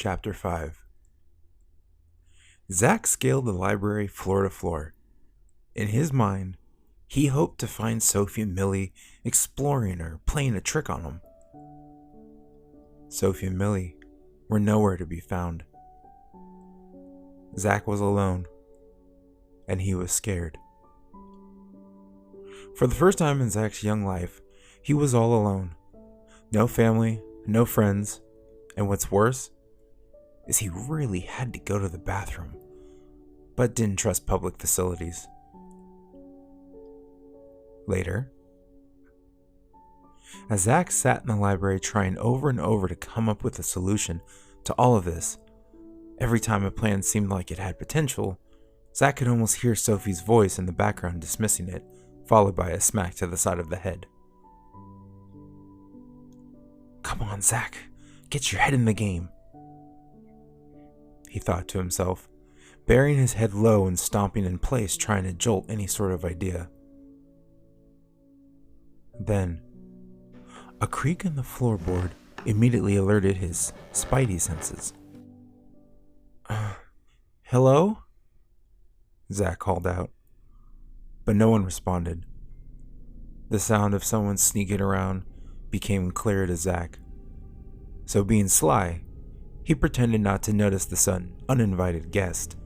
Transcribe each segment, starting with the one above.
Chapter 5. Zack scaled the library floor to floor. In his mind, he hoped to find Sophie and Millie exploring or playing a trick on him. Sophie and Millie were nowhere to be found. Zack was alone, and he was scared. For the first time in Zack's young life, he was all alone. No family, no friends, and what's worse is he really had to go to the bathroom, but didn't trust public facilities. Later, as Zack sat in the library trying over and over to come up with a solution to all of this, every time a plan seemed like it had potential, Zack could almost hear Sophie's voice in the background dismissing it, followed by a smack to the side of the head. "Come on, Zack, get your head in the game," he thought to himself, burying his head low and stomping in place, trying to jolt any sort of idea. Then, a creak in the floorboard immediately alerted his spidey senses. "Hello?" Zack called out, but no one responded. The sound of someone sneaking around became clear to Zack. So being sly, he pretended not to notice the sudden, uninvited guest.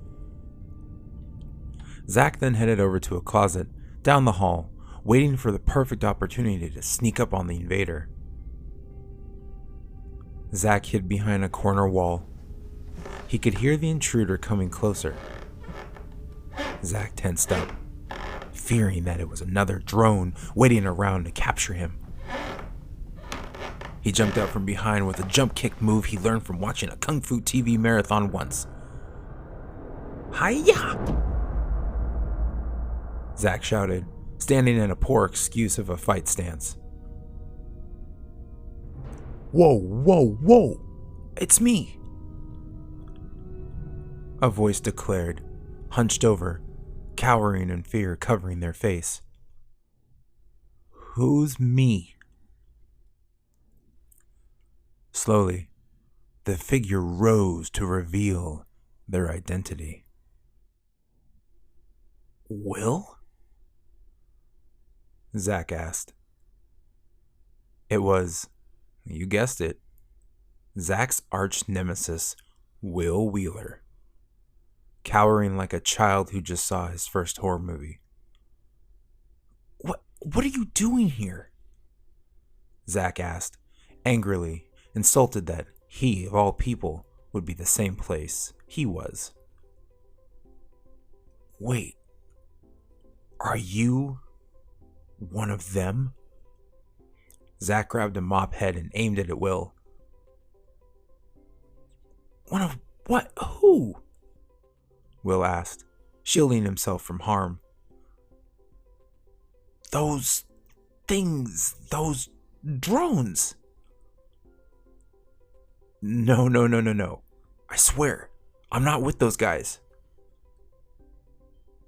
Zack then headed over to a closet down the hall, waiting for the perfect opportunity to sneak up on the invader. Zack hid behind a corner wall. He could hear the intruder coming closer. Zack tensed up, fearing that it was another drone waiting around to capture him. He jumped out from behind with a jump kick move he learned from watching a Kung Fu TV marathon once. "Hi-ya!" Zack shouted, standing in a poor excuse of a fight stance. "Whoa, whoa, whoa! It's me!" a voice declared, hunched over, cowering in fear covering their face. "Who's me?" Slowly, the figure rose to reveal their identity. "Will?" Zack asked. It was, you guessed it, Zack's arch nemesis, Will Wheeler, cowering like a child who just saw his first horror movie. What are you doing here?" Zack asked, angrily, insulted that he, of all people, would be the same place he was. "Wait, are you one of them?" Zack grabbed a mop head and aimed it at Will. "One of what? Who?" Will asked, shielding himself from harm. "Those things, those drones." No. I swear, I'm not with those guys."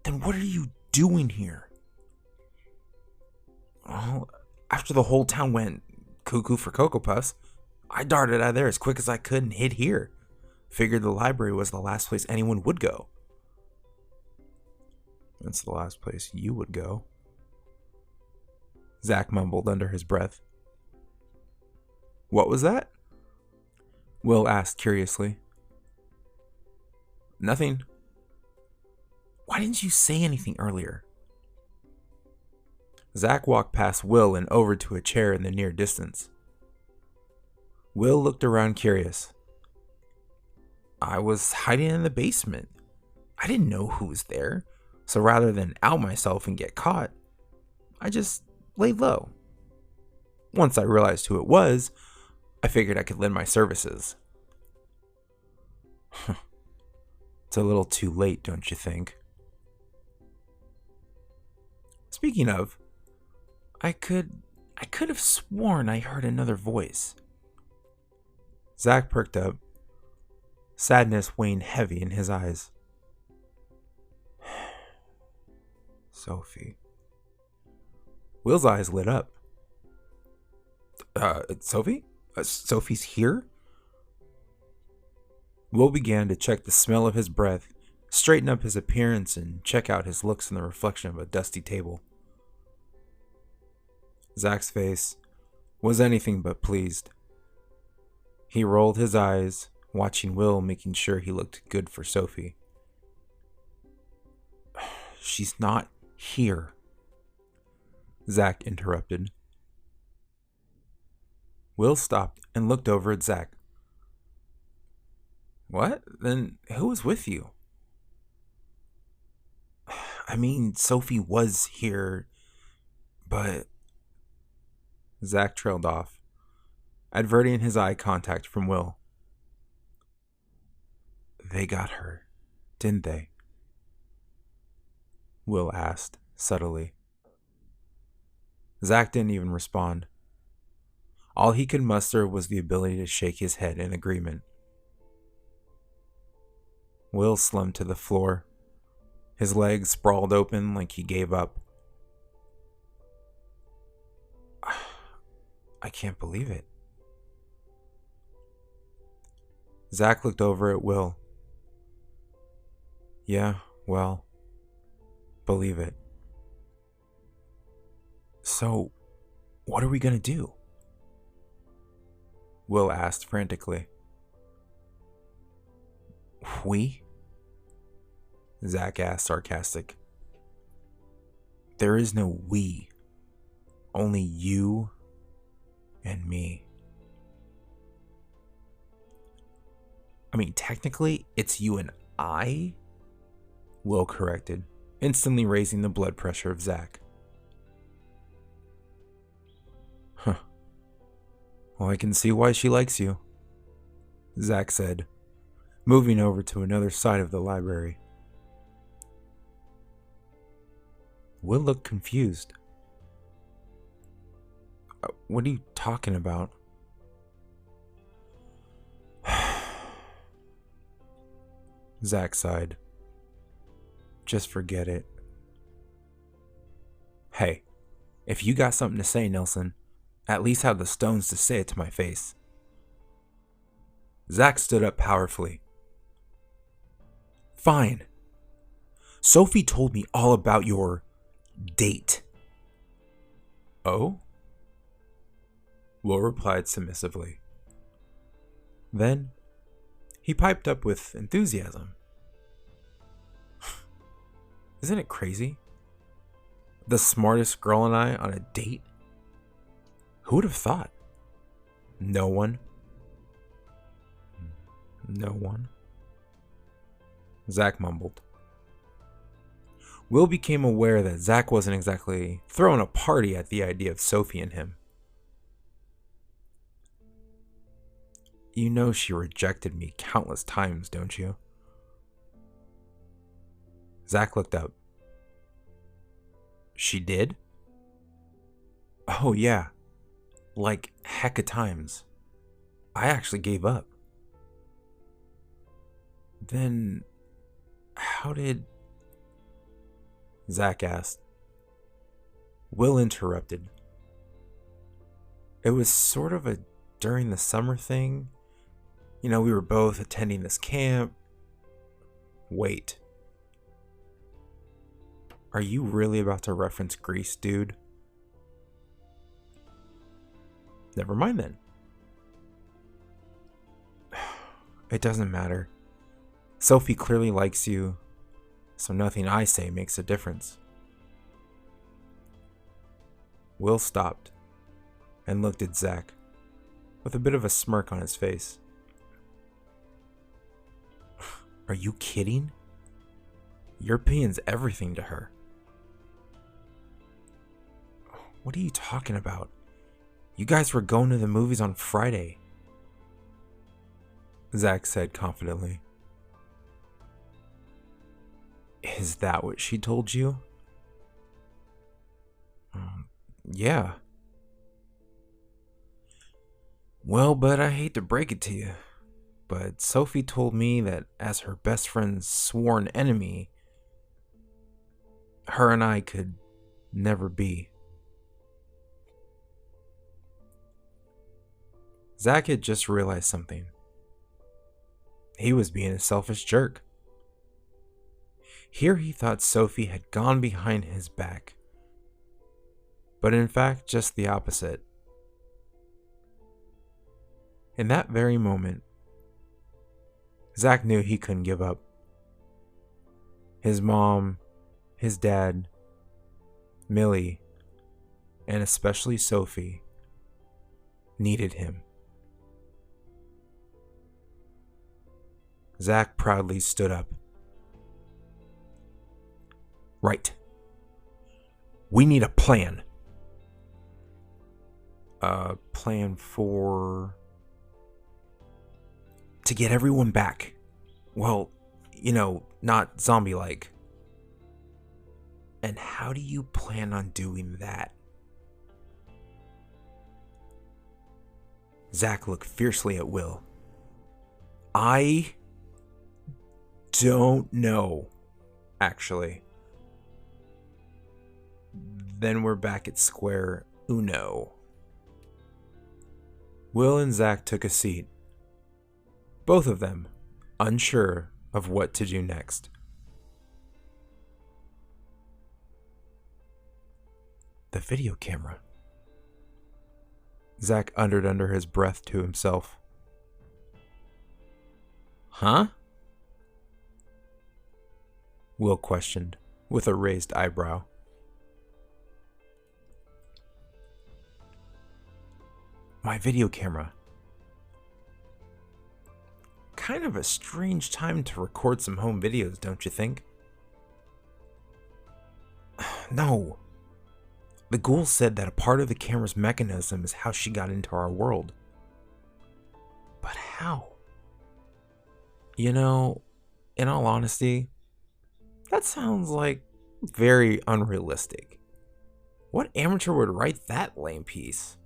"Then what are you doing here?" "Well, after the whole town went cuckoo for Cocoa Puffs, I darted out of there as quick as I could and hid here. Figured the library was the last place anyone would go." "That's the last place you would go," Zack mumbled under his breath. "What was that?" Will asked curiously. "Nothing. Why didn't you say anything earlier?" Zack walked past Will and over to a chair in the near distance. Will looked around curious. "I was hiding in the basement. I didn't know who was there, so rather than out myself and get caught, I just laid low. Once I realized who it was, I figured I could lend my services." "It's a little too late, don't you think?" "Speaking of, I could have sworn I heard another voice." Zack perked up, sadness weighing heavy in his eyes. "Sophie." Will's eyes lit up. Sophie? Sophie's here?" Will began to check the smell of his breath, straighten up his appearance, and check out his looks in the reflection of a dusty table. Zack's face was anything but pleased. He rolled his eyes, watching Will, making sure he looked good for Sophie. "She's not here," Zack interrupted. Will stopped and looked over at Zack. "What? Then who was with you?" "I mean, Sophie was here, but..." Zack trailed off, averting his eye contact from Will. "They got her, didn't they?" Will asked, subtly. Zack didn't even respond. All he could muster was the ability to shake his head in agreement. Will slumped to the floor, his legs sprawled open like he gave up. "I can't believe it." Zack looked over at Will. "Yeah, well, believe it." "So, what are we gonna do?" Will asked frantically. "We?" Zack asked, sarcastic. "There is no we. Only you and me." "I mean, technically, it's you and I," Will corrected, instantly raising the blood pressure of Zack. "Huh. Well, I can see why she likes you," Zack said, moving over to another side of the library. Will looked confused. "What are you talking about?" Zack sighed. "Just forget it." "Hey, if you got something to say, Nelson, at least have the stones to say it to my face." Zack stood up powerfully. "Fine. Sophie told me all about your date." "Oh?" Will replied submissively. Then he piped up with enthusiasm. "Isn't it crazy? The smartest girl and I on a date? Who would have thought?" "No one." "No one," Zack mumbled. Will became aware that Zack wasn't exactly throwing a party at the idea of Sophie and him. "You know she rejected me countless times, don't you?" Zack looked up. "She did?" "Oh yeah, like hecka times. I actually gave up." "Then how did..." Zack asked. Will interrupted. "It was sort of a during the summer thing. You know, we were both attending this camp." "Wait. Are you really about to reference Greece, dude?" "Never mind then." "It doesn't matter. Sophie clearly likes you, so nothing I say makes a difference." Will stopped and looked at Zack with a bit of a smirk on his face. "Are you kidding? Your opinion's everything to her." "What are you talking about? You guys were going to the movies on Friday," Zack said confidently. "Is that what she told you?" "Yeah." "Well, but I hate to break it to you, but Sophie told me that as her best friend's sworn enemy, her and I could never be." Zack had just realized something. He was being a selfish jerk. Here he thought Sophie had gone behind his back, but in fact, just the opposite. In that very moment, Zack knew he couldn't give up. His mom, his dad, Millie, and especially Sophie needed him. Zack proudly stood up. Right. We need a plan. A plan for... to get everyone back. Well, not zombie-like. And how do you plan on doing that? Zack looked fiercely at Will. I don't know, actually. Then we're back at square uno. Will and Zack took a seat, both of them unsure of what to do next. The video camera. Zack uttered under his breath to himself. Huh? Will questioned, with a raised eyebrow. My video camera. Kind of a strange time to record some home videos, don't you think? No. The ghoul said that a part of the camera's mechanism is how she got into our world. But how? In all honesty, that sounds like very unrealistic. What amateur would write that lame piece?